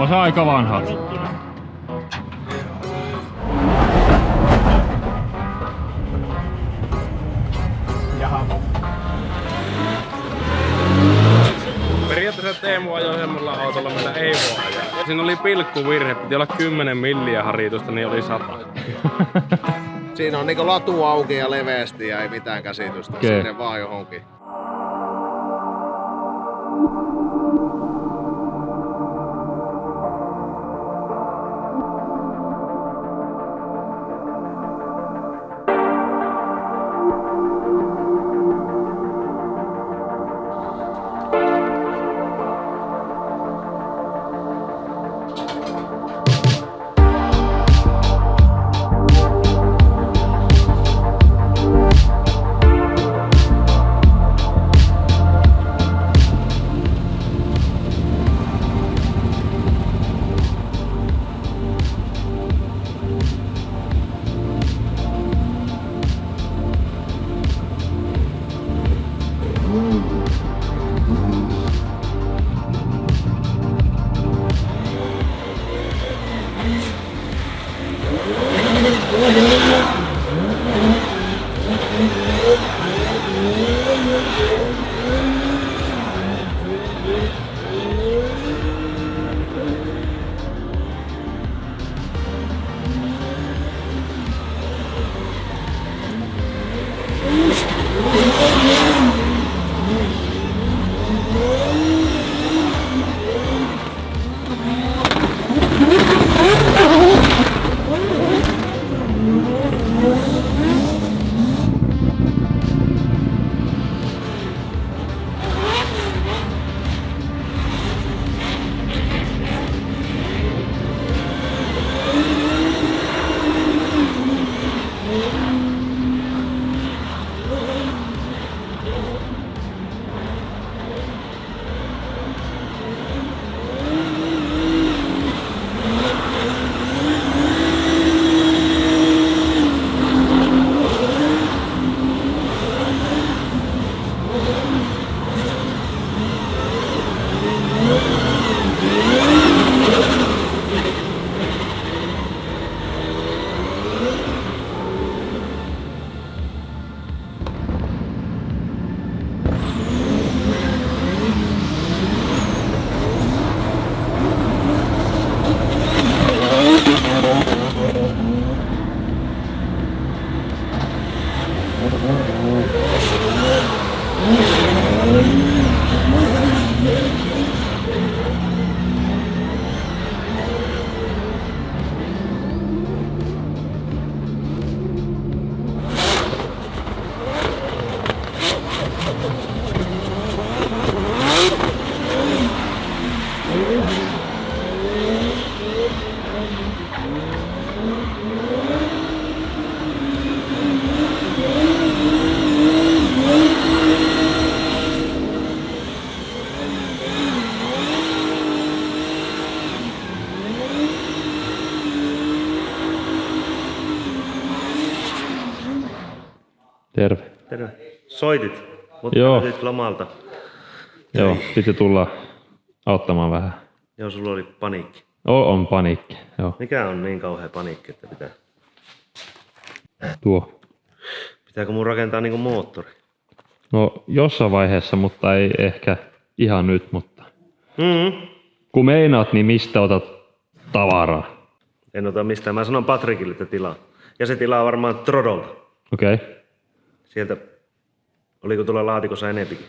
On se aika vanha. Periaatteessa Teemu ajoi semmalla autolla, millä ei voi ajaa. Siinä oli pilkkuvirhe, piti olla 10 milliä haritusta, niin oli 100. Siinä on niinku latu auki ja leveästi ja ei mitään käsitystä. Okay. Sinne vaan johonkin. Terve. Terve. Soitit, mutta Joo. nyt lomalta. Joo, piti tulla auttamaan vähän. Joo, sulla oli paniikki. On paniikki, joo. Mikä on niin kauhea paniikki, että Tuo. pitääkö mun rakentaa niinku moottori? No jossain vaiheessa, mutta ei ehkä ihan nyt, mutta kun meinaat, niin mistä otat tavaraa? En ota mistään. Mä sanon Patrikille, että tilaa. Ja se tilaa varmaan Trodolta. Okei. Okay. Sieltä, oliko tuolla laatikossa enempikin?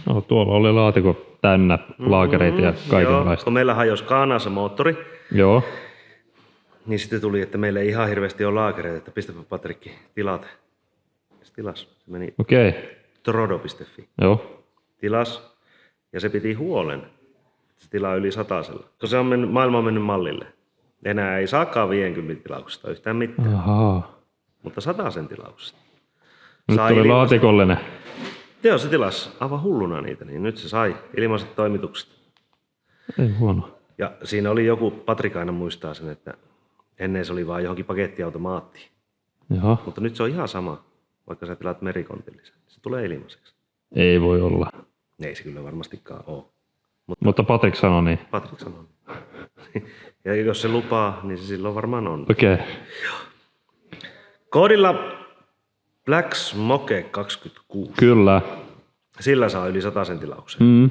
No tuolla oli laatikko täynnä laakereita ja Joo, kaikenlaista. kun meillä hajosi Kaanaassa moottori, Joo. niin sitten tuli, että meillä ei ihan hirveästi ole laakereita, että pistäpä Patrikki tilata. Se tilasi. Se meni Okei. Okay. trodo.fi. Joo. Tilas. Ja se piti huolen. Se tilaa yli 100. Se on maailma on mennyt mallille. Enää ei saakaan 50 tilauksesta yhtään mitään. Ahaa. Mutta 100 tilauksesta. Nyt Sai tuli ilmaiset- laatikollinen. Joo, se tilasi aivan hulluna niitä, niin nyt se sai ilmaiset toimitukset. Ei huono. Ja siinä oli joku, Patrik aina muistaa sen, että ennen se oli vaan johonkin pakettiautomaattiin. Jaha. Mutta nyt se on ihan sama, vaikka sä tilaat merikontillisen. Se tulee ilmaiseksi. Ei voi olla. Ei se kyllä varmastikaan ole. Mutta Patrik sanoi niin. Patrik sanoi. Ja jos se lupaa, niin se silloin varmaan on. Okei. Okay. Koodilla Black Smoke 26. Kyllä. Sillä saa yli 100 tilauksen. Mm.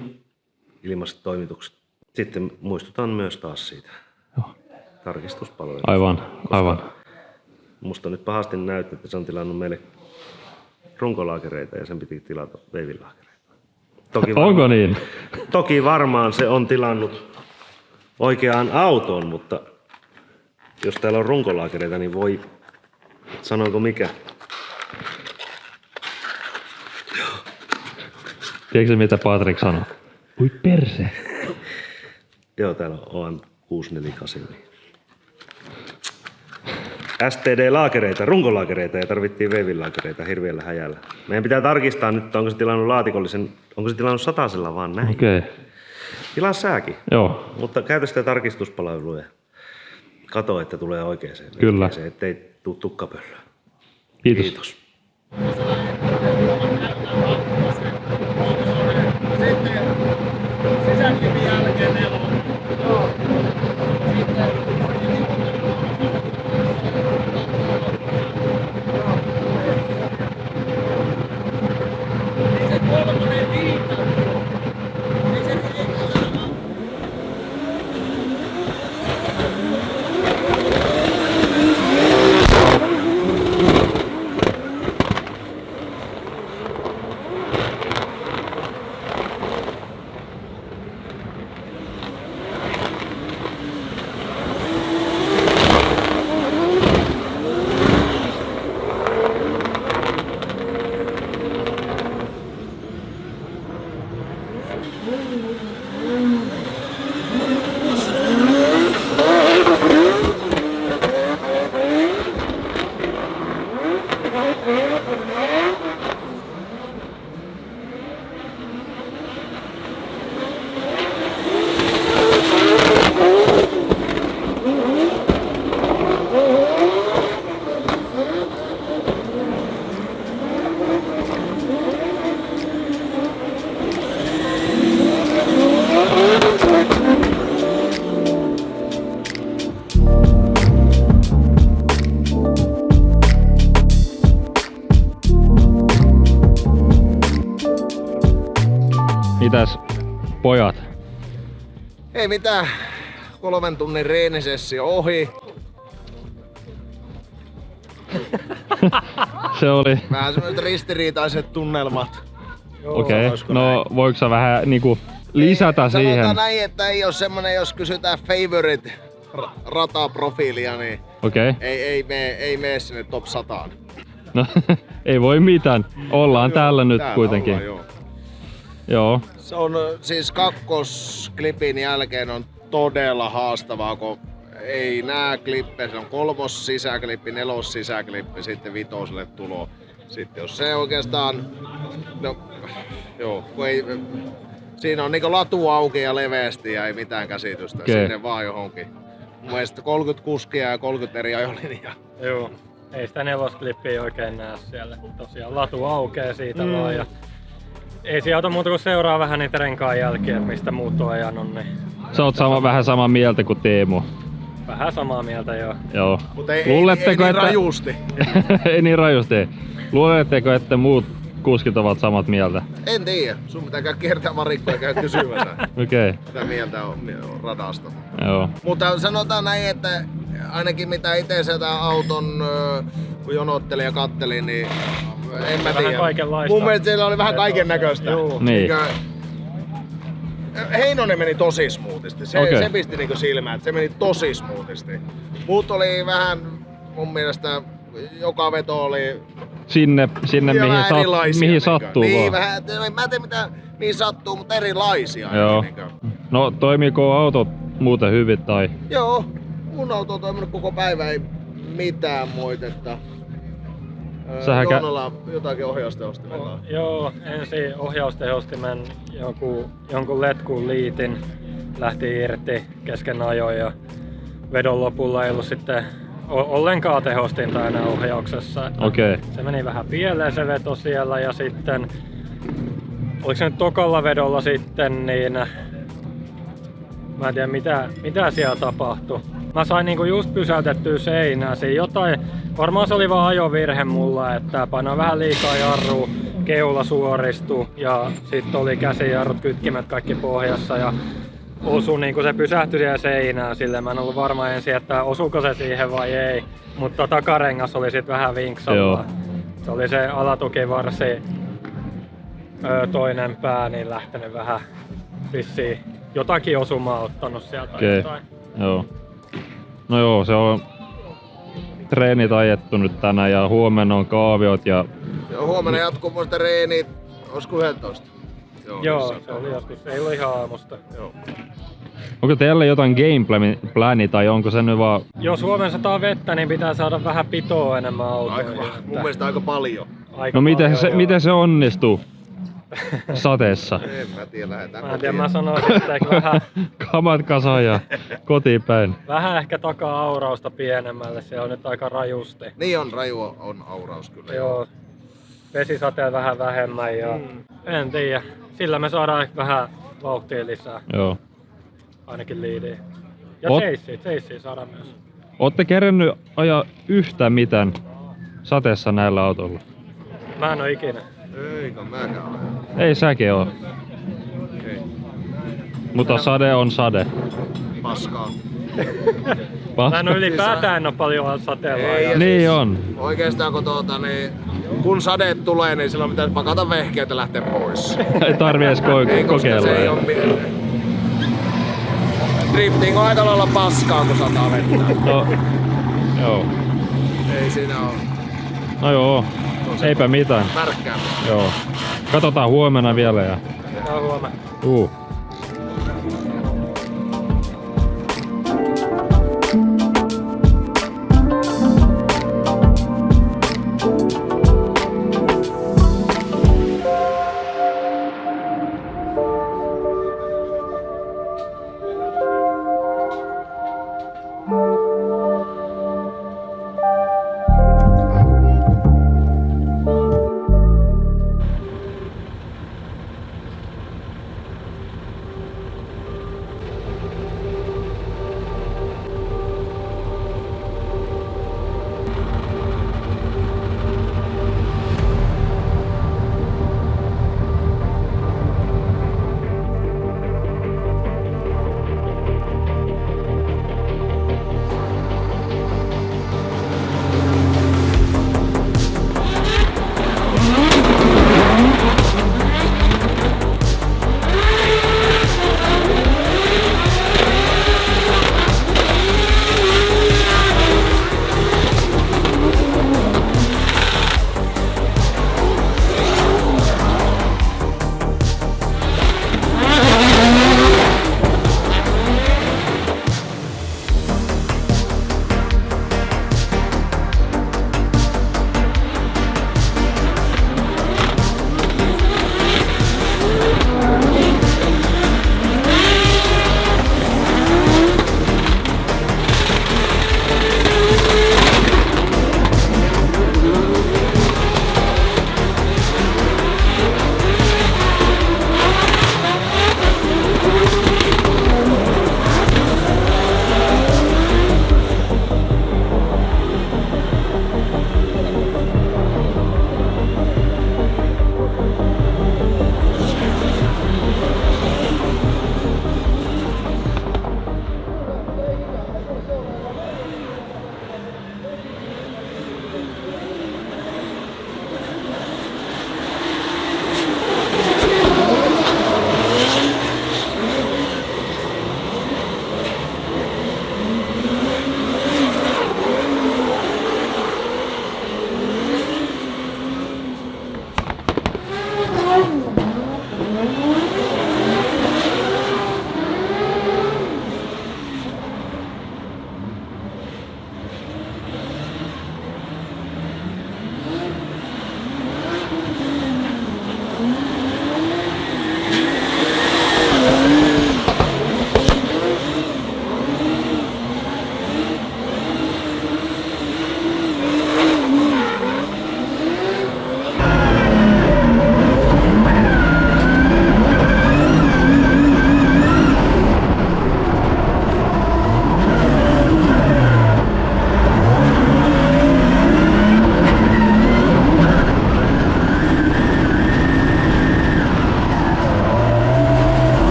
Ilmaiset toimitukset. Sitten muistutan myös taas siitä Joo. tarkistuspalvelusta. Aivan. Musta nyt pahasti näyttää, että se on tilannut meille runkolaakereita ja sen piti tilata veivilaakereita. Onko niin? Toki varmaan se on tilannut oikeaan autoon, mutta jos täällä on runkolaakereita, niin voi... Sanonko mikä? Tiedätkö mitä Patrik sanoo? Ui perse. Joo, täällä on OM648. STD-laakereita, runkolaakereita ja tarvittiin veivilaakereita hirveällä häjällä. Meidän pitää tarkistaa nyt, onko se tilannut laatikollisen, onko se tilannut 100 vaan näin. Okei. Okay. Tilaa sääkin. Joo. Mutta käytä sitä tarkistuspalvelua ja kato, että tulee oikeeseen. Kyllä. Oikeeseen, ettei tuu tukkapöllöä. Kiitos. Kiitos. Sisäkivin jälkeen nelonen. Joo. Se kolmonen riittää. Ei se riittää. Mitäs pojat? Ei mitään. 3 tunnin reenisessio ohi. Se oli... Vähän semmoiset ristiriitaiset tunnelmat. Okei. Okay. No voiko sä vähän niinku lisätä siihen? Sanotaan näin, että ei oo semmonen, jos kysytään favorite rataprofiilia, niin Okei. Okay. ei mene sinne top 100. No ei voi mitään. Ollaan täällä nyt kuitenkin. Ollaan, joo. Se on siis kakkosklipin jälkeen on todella haastavaa, kun ei nää klippejä. Se on 3. sisäklippi, 4. sisäklippi, sitten 5. tulo. Sitten jos se oikeastaan, no joo, kun ei, siinä on niinku latu auki ja leveästi ja ei mitään käsitystä. Okay. Sinne vaan johonkin. Mun mielestä 30 kuskia ja 30 eri ajolinjaa. Joo. Ei sitä 4. klippiä oikein näe siellä. Tosiaan latu aukeaa siitä vaan ja ei se auta muuta kuin seuraa vähän niitä renkaan jälkiä, mistä muut on ajanut. Niin Sä oot vähän samaa mieltä kuin Teemu. vähän samaa mieltä joo. Joo. Mutta ei niin rajusti. Ei niin rajusti. Luuletteko, että muut kuskit ovat samat mieltä? En tiedä. Sun pitää käydä kiertää varikkoa ja käydä kysymässä. Okei. Okay. Mitä mieltä on radasta. Joo. Mutta sanotaan näin, että ainakin mitä itse sieltä auton kun jonottelin ja kattelin, niin en mä tiedä. Mun mielestä siellä oli vähän kaiken näköistä. Niin. Heinonen meni tosi smoothisti. Se pisti niinku silmään, että se meni tosi smoothisti. Muut oli vähän, mun mielestä joka veto oli Sinne mihin sattuu niin, vaan. Vähän, mä en tiedä mitä niin sattuu, mutta erilaisia. Joo. No toimiiko autot muuten hyvin tai? Joo, mun auto on toiminut koko päivä, ei mitään moitetta. Joonalla jotakin ohjaustehostimellaan. Joo, ensin ohjaustehostimen jonkun letkuun liitin, lähti irti kesken ajoin ja vedon lopulla ei ollut sitten ollenkaan tehostinta enää ohjauksessa. Okay. Se meni vähän pieleen se veto siellä ja sitten oliko se nyt tokalla vedolla sitten niin Mä en tiedä mitä siellä tapahtui. Mä sain niinku just pysäytettyä seinää. Siinä jotain, varmaan se oli vaan ajovirhe mulla, että painoin vähän liikaa jarrua, keula suoristui ja sitten oli käsijarrut, kytkimet kaikki pohjassa ja osui niinku se pysähtyi siellä seinään. Silleen mä en ollut varma ensin, että osuuko se siihen vai ei. Mutta takarengas oli sit vähän vinksalla. Se oli se alatukivarsi toinen pää niin lähtenyt vähän vissiin jotakin osumaa ottanut sieltä tai jotain. Joo. No joo, se on treenit ajettu nyt tänään ja huomenna on kaaviot ja... Joo, huomenna jatkuu muista treenit, olisiko 11? Joo, se oli joskus, ei ollut ihan aamusta. Joo. Onko teillä jotain gameplani tai onko se nyt vaan... Jos huomenna sataa vettä, niin pitää saada vähän pitoa enemmän autoja. Mun mielestä aika paljon. No miten se onnistuu sateessa? En mä tiedä, lähdetään Mä en tiedä, mä sanoisin, että ehkä vähän... Kamat kasaan ja kotiin päin. Vähän ehkä takaa aurausta pienemmälle, se on nyt aika rajusti. Niin on, raju on auraus kyllä. Joo, vesisateen vähän vähemmän ja en tiedä. Sillä me saadaan ehkä vähän vauhtia lisää, Joo. ainakin liidiin. Ja chasea saadaan myös. Ootte kerennyt ajaa yhtään mitään sateessa näillä autoilla? Mä en oo ikinä. Eikä mäkään ole. Ei säkin oo. Ei. Mutta sade on sade. Paskaa. Mä en oo ylipäätään oo paljon sateella. Ei, ja Niin siis on. Oikeastaan kun sadeet tulee, niin silloin pitäisi pakata vehkeet ja lähteä pois. Ei tarvi edes Ei, koska kokeilla. se ei ole drifting on aika lailla paskaa, kun sataa vettä. No, joo. Ei siinä ole. No joo. Eipä mitään. Märkkää. Joo. Katsotaan huomenna vielä ja... Joo, huomenna.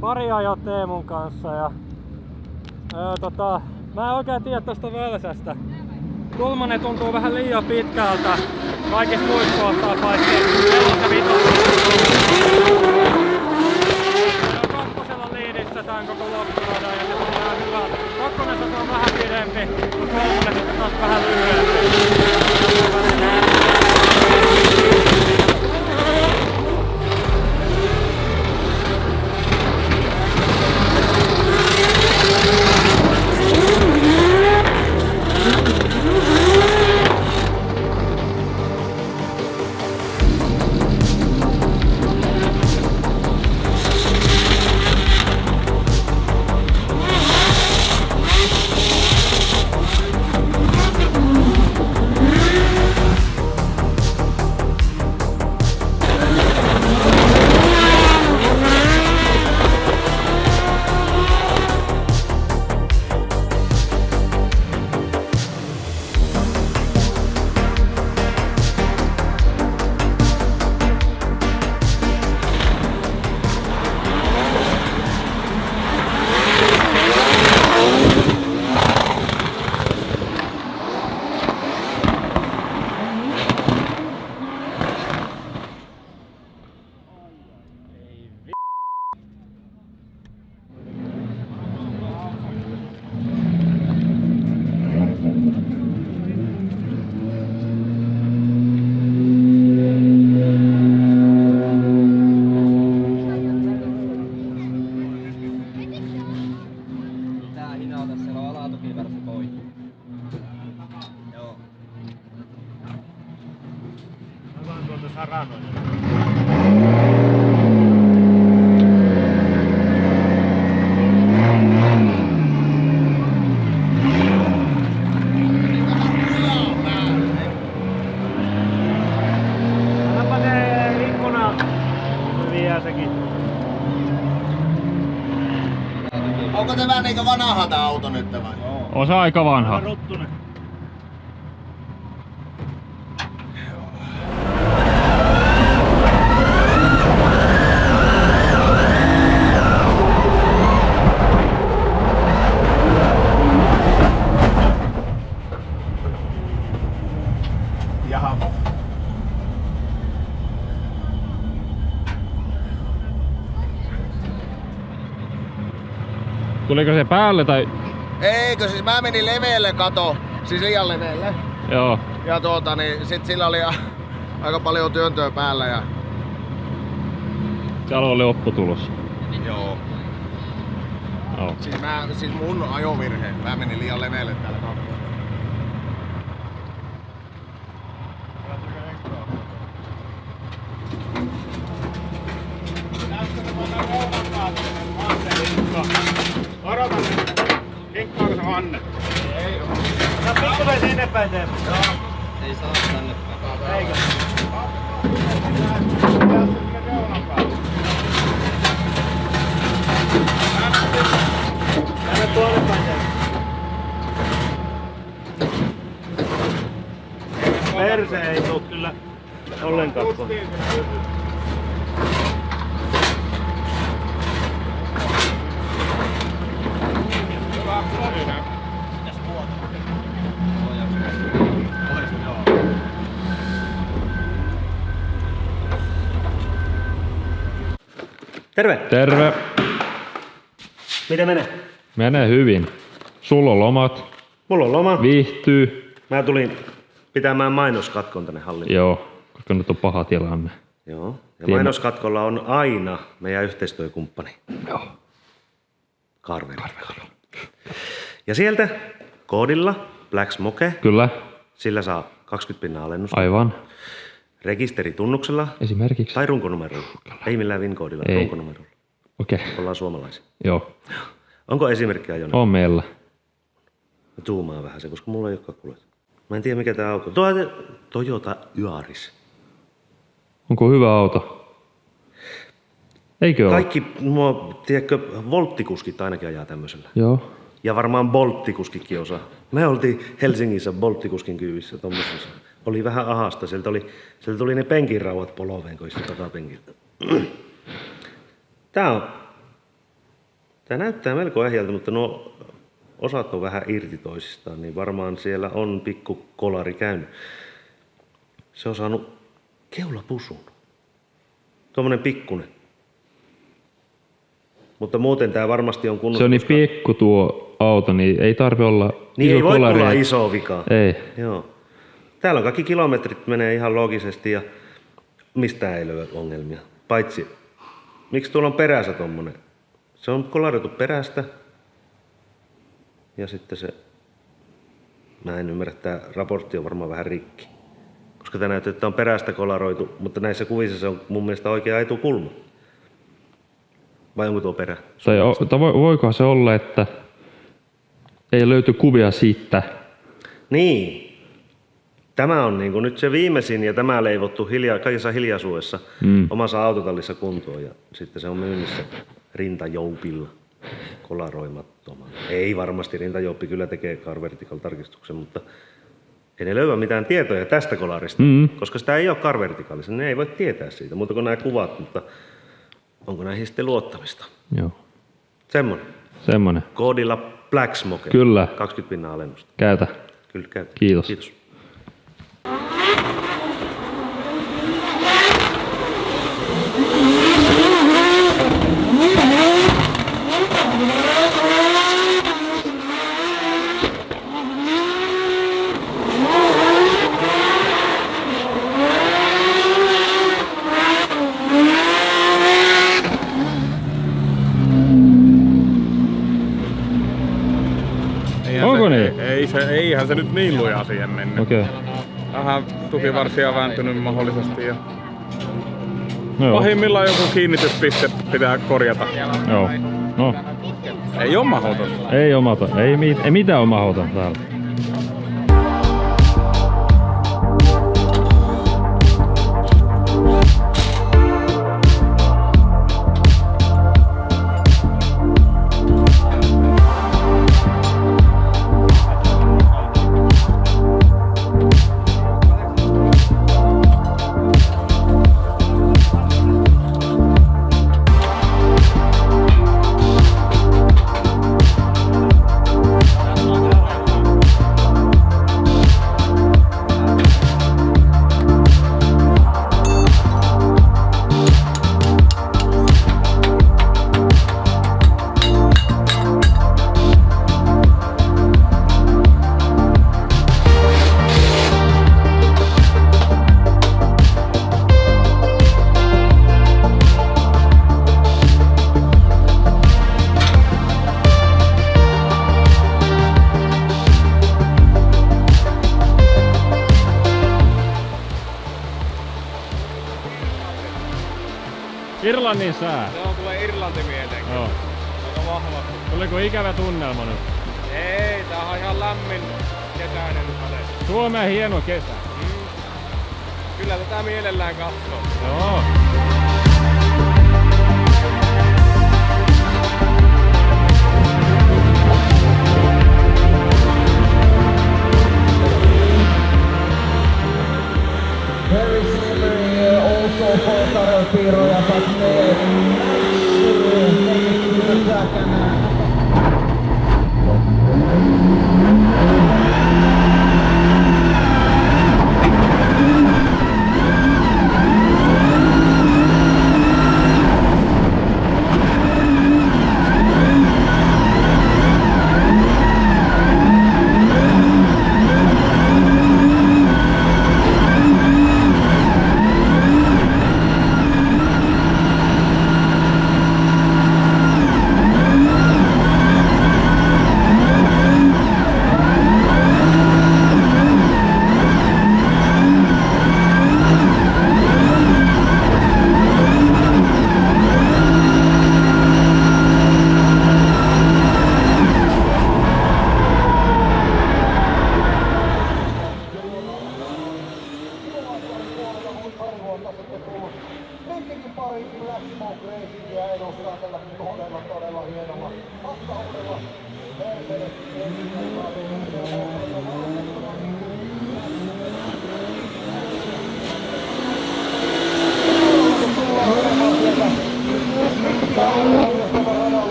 Pari ajoa Teemun kanssa ja mä en oikein tiedä tosta Völsästä. Kulmanen tuntuu vähän liian pitkältä kaikista muista kohtaa paitsi 4 ja 5. Kakkosella liidissä tän koko loppuradan ja se on ihan hyvä. Kakkonen on vähän pidempi, mutta kolmonen sitten taas vähän lyhyempi. Onko tämä vähän niinkö vanha tää auto nyt vai? On se aika vanha. Jaha. Tuliko se päälle tai? Eikö siis mä menin leveelle kato, siis liian leveelle. Joo. Ja niin sit sillä oli aika paljon työntöä päällä ja... Siellä oli lopputulos. Joo. Joo. Siis mun ajovirhe. Mä menin liian leveelle täällä kakkosella. Odota nyt. Kinkkaako se Hanne? Ei oo. Sä pikkuinen sinne päin teet. Joo. Ei saa tänne päin. Eikö? Tänne tuonne päin teet. Perse ei tuu kyllä ollenkaan tuonne. Terve! Terve. Miten menee? Menee hyvin. Sulla on lomat. Mulla on loma. Viihtyy. Mä tulin pitämään mainoskatkon tänne halliin. Joo, koska nyt on paha tilanne. Joo. Ja mainoskatkolla on aina meidän yhteistyökumppani. Joo. Carveri. Ja sieltä koodilla Black Smoke, Kyllä, sillä saa 20% alennusta. aivan. Rekisteritunnuksella Esimerkiksi. tai runkonumerolla. Ei millään VIN-koodilla, Ei. runkonumerolla. Okei. Ollaan suomalaisia. Joo. Onko esimerkkiä Jone? On meillä. Mä zoomaan vähän se, koska mulla ei ole kakkuloita. Mä en tiedä mikä tää auto. Tuo on Toyota Yaris. Onko hyvä auto? Eikö ole? Kaikki, tiedätkö, volttikuskit ainakin ajaa tämmöisellä. Joo. Ja varmaan bolttikuskikin osaa. Me oltiin Helsingissä bolttikuskin kyyvissä tommosessa. Oli vähän ahasta. Sieltä tuli ne penkinrauhat poloveen, kun istui takapenkiltä. Tää näyttää melko ehjältä, mutta nuo osat on vähän irti toisistaan, niin varmaan siellä on pikku kolari käynyt. Se on saanut keulapusun. Tuommoinen pikkunen. Mutta muuten tää varmasti on kunnossa. Se on niin pikku tuo auto, niin ei tarvi olla Niin iso ei voi kolari. olla iso vika. Ei. Joo. Täällä on kaikki kilometrit menee ihan loogisesti ja mistään ei löydy ongelmia. Paitsi, miksi tuolla on perässä tommonen? Se on kolaroitu perästä. Ja sitten se, mä en ymmärrä, että tää raportti on varmaan vähän rikki. Koska tää näyttää, että on perästä kolaroitu, mutta näissä kuvissa se on mun mielestä oikea etukulma. Vai onko tuo perä? Tai voikohan se olla, että ei löyty kuvia siitä. Niin. Tämä on niin kuin nyt se viimeisin ja tämä leivottu kaikessa hiljaisuudessa omassa autotallissa kuntoon ja sitten se on myynnissä rintajoupilla kolaroimattoman. Ei varmasti rintajouppi kyllä tekee car vertical -tarkistuksen, mutta ei ne löyä mitään tietoja tästä kolarista, koska sitä ei ole car verticalissa. Ne ei voi tietää siitä, muuta kuin nämä kuvat, mutta onko näihin sitten luottamista? Joo. Semmonen. Koodilla Black Smoke. Kyllä. 20% alennusta. Käytä. Kyllä käytä. Kiitos. Kiitos. Onko niin? Eihän se nyt niin lujaa siihen mennyt. Okei. Vähän tukivarsia vääntynyt mahdollisesti ja Joo. pahimmillaan joku kiinnityspiste pitää korjata. Joo. No, Ei oo mahdotonta. ei omata. Ei mitään ole mahdoton täällä. Irlannin sää. Joo, tulee Irlanti mieleen. Joo. Aika vahvasti. Tuliko ikävä tunnelma nyt? Ei, tää on ihan lämmin kesäinen sade. Suomen hieno kesä. Kyllä tätä mielellään katsoo. Joo. Very similar here also for Taropiroja, but the track and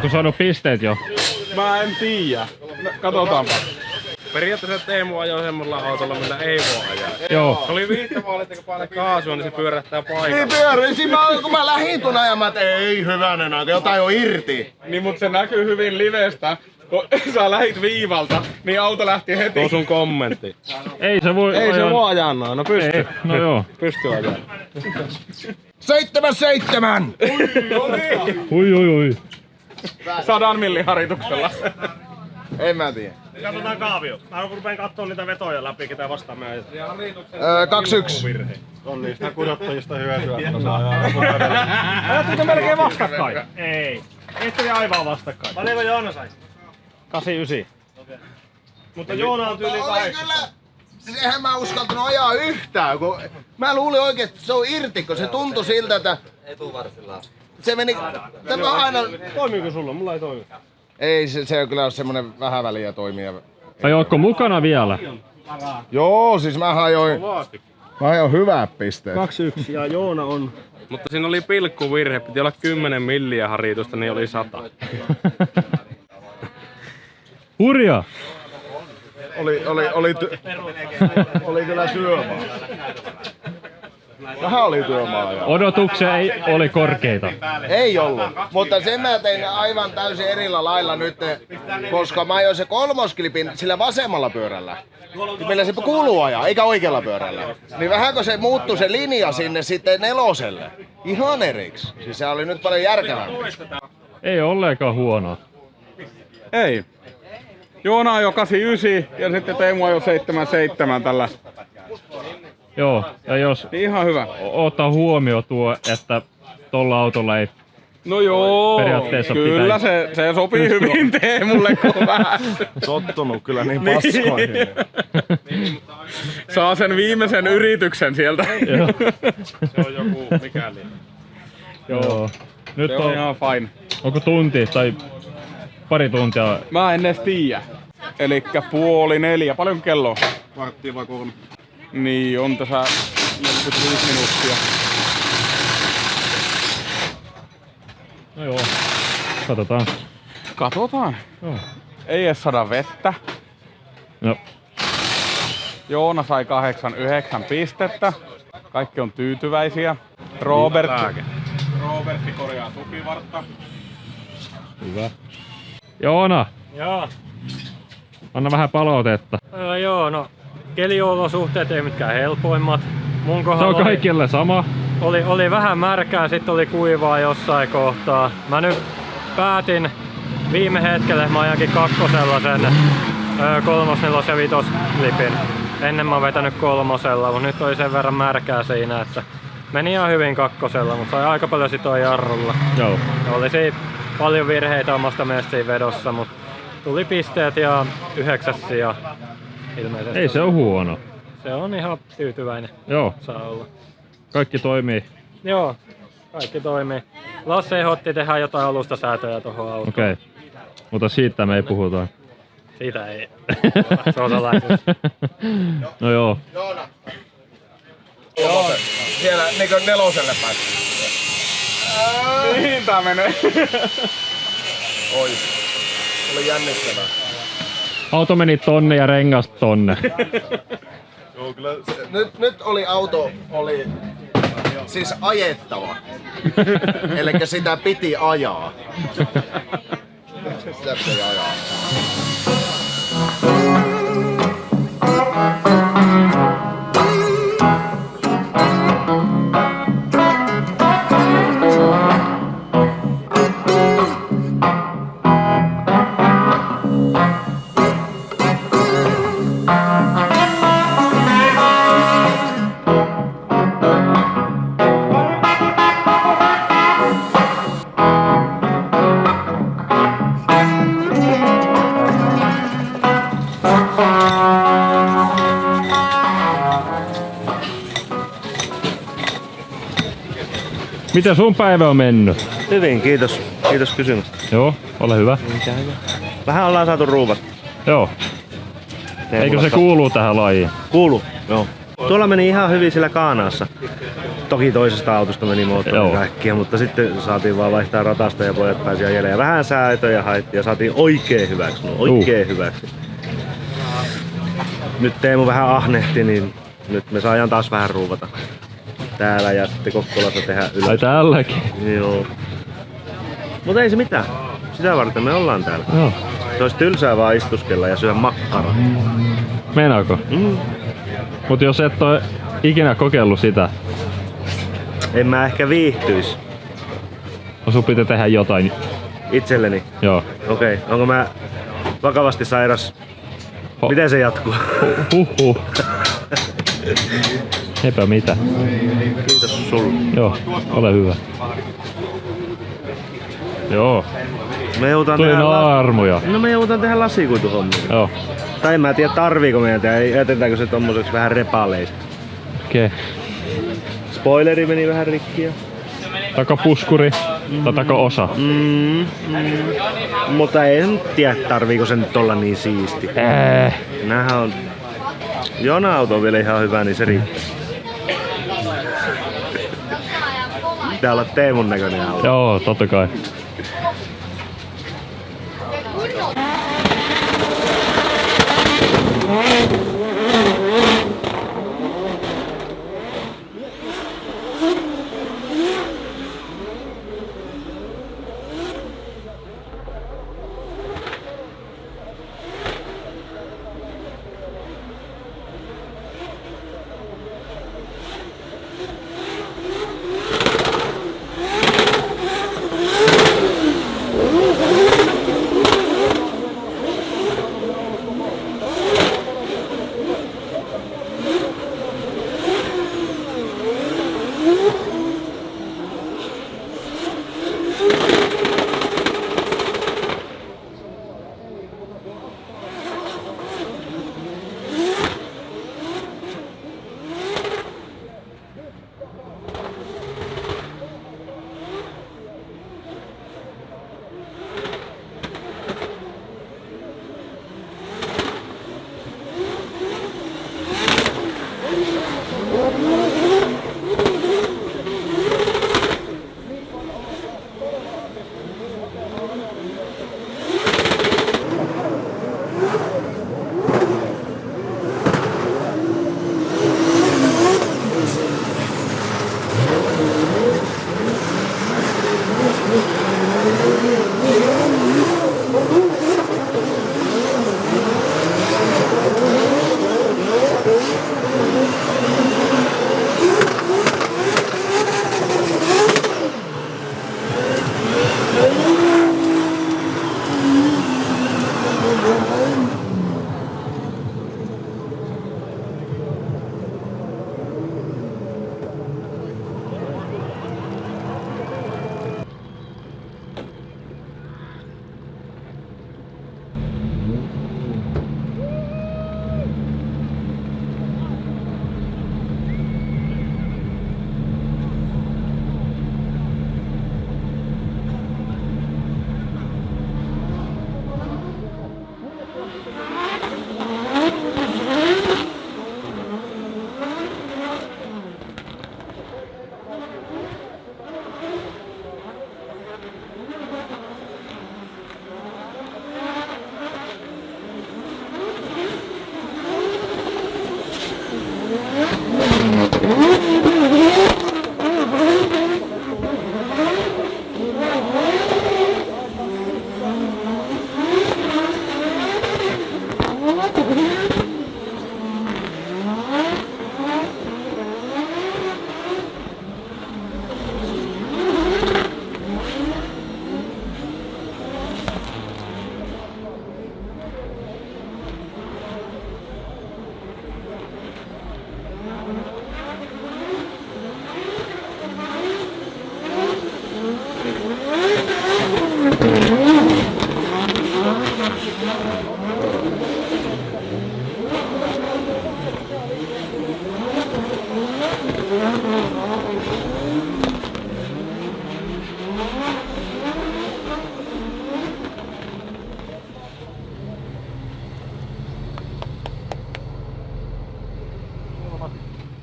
Ootko saanut pisteet jo? Mä en tiedä. No, katsotaanpa. Periaatteessa Teemu ajoi semmalla autolla, millä ei voi ajaa. Joo. Se oli viittavaa, että kun painat kaasua, niin se pyörähtää Niin paikalla. pyörisin, kun mä lähdin tuon ajamaan, että ei hyvänen aika, jotain on irti. Niin, mut se näkyy hyvin livestä. Kun sä lähit viivalta, niin auto lähti heti. Tuo sun kommentti. Ei se voi Ei se ajaa- voi ajaa noin, no pystyy. Ei, no joo. Pystyy ajaa. 7-7! Ui. 100 millin harituksella. En mä tiedä. Katsotaan kaavio. Mä rupeen kattoo niitä vetoja läpi, ketä vastaan me ajetaan. 2-1. On niistä kudottajista hyötyä. Ajatteko melkein vastakkain? Ei. Ette aivan vastakkain. Paljonko Joona sai? 89. Mutta Joona on tyyli 8. Siis eihän mä uskaltanut ajaa yhtään, kun mä luulin oikein, että se on irti, kun se tuntui siltä, että Etuvarsilla. se meni, tämä aina... Toimiiko sulla? Mulla ei toimi. Ei, se on kyllä semmonen vähän väliä toimia. Ajoitko mukana vielä? Joo, siis mä ajoin hyvät pisteet. 2-1 ja Joona on... Mutta siinä oli pilkkuvirhe, piti olla 10 milliä haritusta, niin oli 100. Hurja! Oli kyllä työmaa. Vähän oli työmaa. Odotuksia ei oli korkeita. Ei ollut, mutta sen mä tein aivan täysin erillä lailla nyt, koska mä ajoin se kolmosklipin sillä vasemmalla pyörällä. Millä se kuuluu ajaa, eikä oikealla pyörällä. Niin vähänkö se muuttui se linja sinne sitten neloselle. Ihan eriksi. Siis se oli nyt paljon järkevämpi. Ei ollenkaan huono. Ei. Joona ajoi 89 ja sitten Teemu ajoi 77 tällä. Joo, ja jos Ihan hyvä. ottaa huomioon tuo, että tolla autolla ei... No joo, Periaatteessa kyllä pitäisi se sopii hyvin Teemulle, kun vähän Tottunut kyllä niin paskoihin. saa sen viimeisen yrityksen sieltä. Joo. Se on joku mikäli. Joo. Nyt Se on on, ihan fine. onko tunti tai pari tuntia? Mä en edes tiedä. Elikkä 3:30. Paljon kello on? Varttia vai 3? Niin, on tässä 45 minuuttia. No joo, katsotaan. Katsotaan. Joo. Ei edes saada vettä. No, Joona sai 8-9 pistettä. Kaikki on tyytyväisiä. Robertti korjaa tukivartta. hyvä. Joona, Joo. anna vähän palautetta. Joo, no keliolosuhteet ei mitkään helpoimmat. Mun Se kohdalla on kaikille sama. oli vähän märkää, sitten oli kuivaa jossain kohtaa. Mä nyt päätin viime hetkellä, mä ajankin kakkosella sen 3, 4 ja 5 klipin. Ennen mä oon vetänyt 3, mutta nyt oli sen verran märkää siinä, että meni ihan hyvin kakkosella, mutta sai aika paljon sitoa jarrulla. Joo. Olisi paljon virheitä omasta mielestäni vedossa, mutta tuli pisteet ja 9 sija ilmeisesti. Ei se ole huono. Se on ihan tyytyväinen, Joo, saa olla. kaikki toimii. Joo, kaikki toimii. Lasse ehdotti tehdä jotain alustasäätöjä tuohon autoon. Okei. Mutta siitä me ei puhuta. Siitä ei. Se on salaisuus. No joo. Joo, siellä niinku neloselle päin. Mihin tää menee? Oi. Oli jännittävää. Auto meni tonne ja rengas tonne. Nyt auto oli siis ajettava. Elikkä sitä piti ajaa. Sitä piti ajaa. Miten sun päivä on mennyt? Hyvin, kiitos. Kiitos kysymästä. Joo, ole hyvä. Vähän ollaan saatu ruuvat. Joo. Eikö se kuuluu tähän lajiin? Kuulu, joo. Tuolla meni ihan hyvin sillä Kaanaassa. Toki toisesta autosta meni moottori äkkiä, mutta sitten saatiin vaan vaihtaa ratasta ja pojat pääsi ajelemaan. Ja vähän säätöjä haettiin ja saatiin oikein hyväksi. Hyväksi. Nyt Teemu vähän ahnehti, niin nyt me saadaan taas vähän ruuvata täällä ja sitten Kokkolassa tehdä ylös. Ai täälläkin? Joo. Mutta ei se mitään. Sitä varten me ollaan täällä. Joo. Se olisi tylsää vaan istuskella ja syödä makkaraa. Meinaako? Mut jos et oo ikinä kokeillut sitä, En mä ehkä viihtyis no sun pitää tehdä jotain. itselleni. Joo. Okei. Onko mä vakavasti sairas? Miten se jatkuu? Huhhuh. Eipä mitä. Kiitos sulle. Joo, ole hyvä. Joo. Me joudutaan Tuli tehdä armoja. No me joudutaan tehdä lasikuituhommia. Joo. Tai en mä tiedä tarviiko meidän tehdä, jätetäänkö se tommoseksi vähän repaleista. Okei. Spoileri meni vähän rikki. Takapuskuri tai takaosa. Mutta en tiedä tarviiko se nyt olla niin siisti. Nämähän on... Jona auto on vielä ihan hyvä, niin se riittää. Pitää olla Teemun näköinen auto. Joo, totta kai.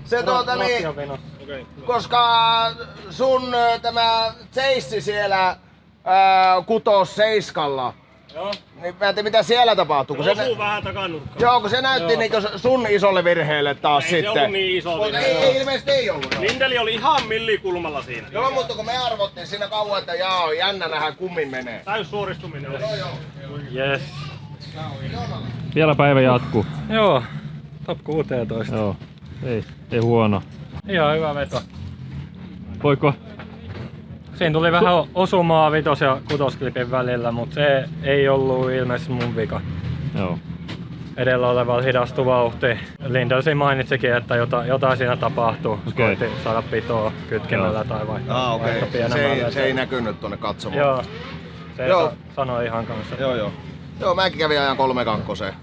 Se Latti on venossa. Koska sun tämä seissi siellä kutos seiskalla. Joo. Niin mä en tiedä mitä siellä tapahtuu. Kun Osuu vähän takanurkkaan. Joo, kun se näytti niinku sun isolle virheelle taas Ei sitten. se ollut niin iso Mutta virhe. ei ilmeisesti ei ollut. Lindeli oli ihan millikulmalla siinä. Joo, mutta kun me arvottiin siinä kauan, että jaa, jännä nähdä kummin menee. Täys suoristuminen oli. Yes. Vielä päivä jatkuu. Joo, top 16. Joo. Ei huono. Ihan hyvä veto. Voiko? Siinä tuli vähän osumaa vitos- ja kutosklipin välillä, mutta se ei ollut ilmeisesti mun vika. Joo. Edellä oleva hidastu vauhti. Lindelsi mainitsikin, että jotain siinä tapahtuu. Okei. Koitti saada pitoa kytkimellä tai vaihtaa Se ei näkynyt tuonne katsomaan. Joo. Se Joo. sanoi ihan kanssa. Joo, mäkin kävin ajan 3-2.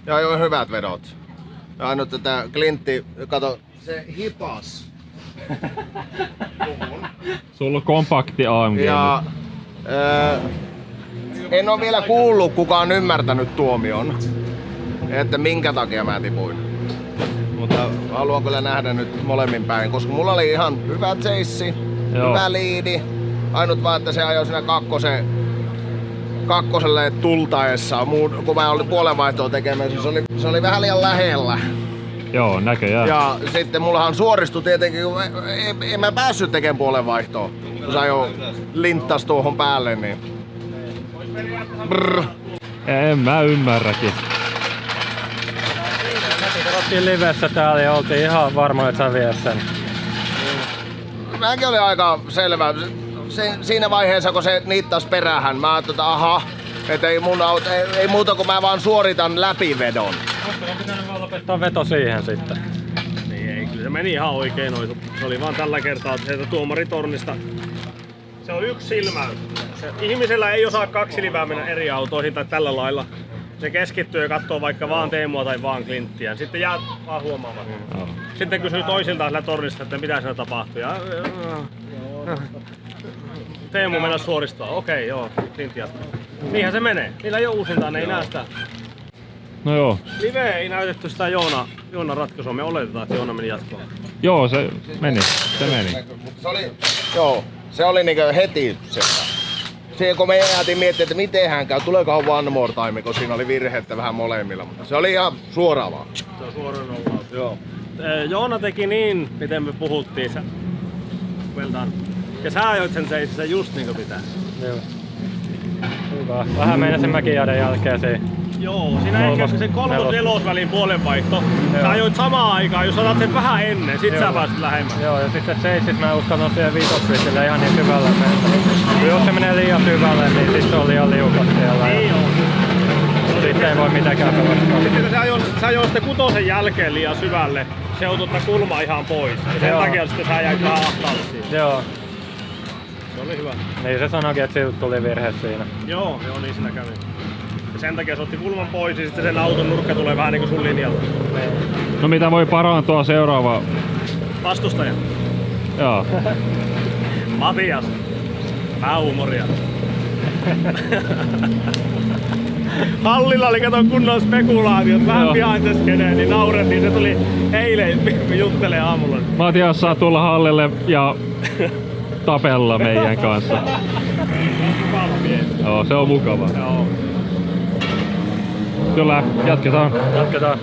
Ja joo, hyvät vedot. Ja ainut tätä Clintti, kato, se hipas. Sulla on kompakti AMG. Ja en oo vielä kuullut kukaan ymmärtänyt tuomion, että minkä takia mä tipuin. Mutta haluan kyllä nähdä nyt molemmin päin, koska mulla oli ihan hyvä seissi, hyvä liidi. Ainut vaan, että se ajoi siinä kakkoselle tultaessa, kun mä olin puolenvaihtoa tekemässä, se oli vähän liian lähellä. Joo, näköjään. Ja sitten mullahan suoristui tietenkin, kun en mä päässyt tekemään puolenvaihtoa, kun se ajoi linttas tuohon päälle, niin... Brr. En mä ymmärräkin. Katsottiin livessä täällä ja oltiin ihan varmoja, että sä vies sen. Mäkin oli aika selvä. Siinä vaiheessa, kun se niittas perähän, mä ajattelin, että aha, että ei muuta kuin mä vaan suoritan läpivedon. Olisiko pitänyt vaan lopettaa veto siihen sitten? Niin ei, kyllä se meni ihan oikein noitu. Se oli vaan tällä kertaa, että sieltä tuomaritornista se on yksi silmäys. Ihmisellä ei osaa kaksi silmää mennä eri autoihin tai tällä lailla. Se keskittyy ja katsoo vaikka vaan Teemua tai vaan Clinttiä. Sitten jää vaan huomaamaan. Sitten kysyy toisiltaan sillä tornista, että mitä siinä tapahtuu. Ja Teemu mennä suoristaa. Okei, joo, Clint jatkaa. Niinhän se menee. Niillä ei ole uusintaan, ne ei näe sitä. No joo. Live ei näytetty sitä Joonan ratkaisua. Me oletetaan, että Joona meni jatkoon. Joo, se meni. Se meni. Se oli niinku heti se. Siihen kun me jäätiin miettimään, että mitenhän käy, tuleekohan one more time, kun siinä oli virhettä vähän molemmilla, mutta se oli ihan suoraan vaan. Se on suoraan nollaus. Joo. Joona teki niin, miten me puhuttiin. Well done. Ja sä ajoit sen seissä just niin kuin pitää. Joo. Hyvä. Vähän meinasin mäkin jäädä jälkeen siinä. Joo, siinä ehkä sen 3-4 välin puolenvaihto. Sä ajoit samaan aikaan, jos otat sen vähän ennen, sit sä pääsit lähemmän. Joo, ja sitten seissis mä en uskaltanut siihen vitosvitille ihan niin syvälle mennä. Jos se menee liian syvälle, niin sit se on liian liukas siellä. Niin on. Sitten ei voi mitenkään pelastaa. Sitten kun sä ajoit sitten kutosen jälkeen liian syvälle, se joutui ottaa kulma ihan pois. Ja sen takia sitten sä jäit vähän ahtaalle siinä. Joo. Se oli hyvä. Niin se sanoikin, että siltä tuli virhe siinä. Joo, niin siinä kävi. Ja sen takia se otti kulman pois ja sitten sen auton nurkka tulee vähän niinku sun linjalla. No mitä voi parantua seuraava? Vastustaja. Joo. Matias. Vähän huumoria. Hallilla oli kato kunnon spekulaatiot, vähän behind the sceneen, niin naurettiin. Se tuli eilen juttelee aamulla. Matias saa tulla hallille ja tapella meidän kanssa. Joo, se on mukava. Joo. Kyllä, jatketaan. Jatketaan.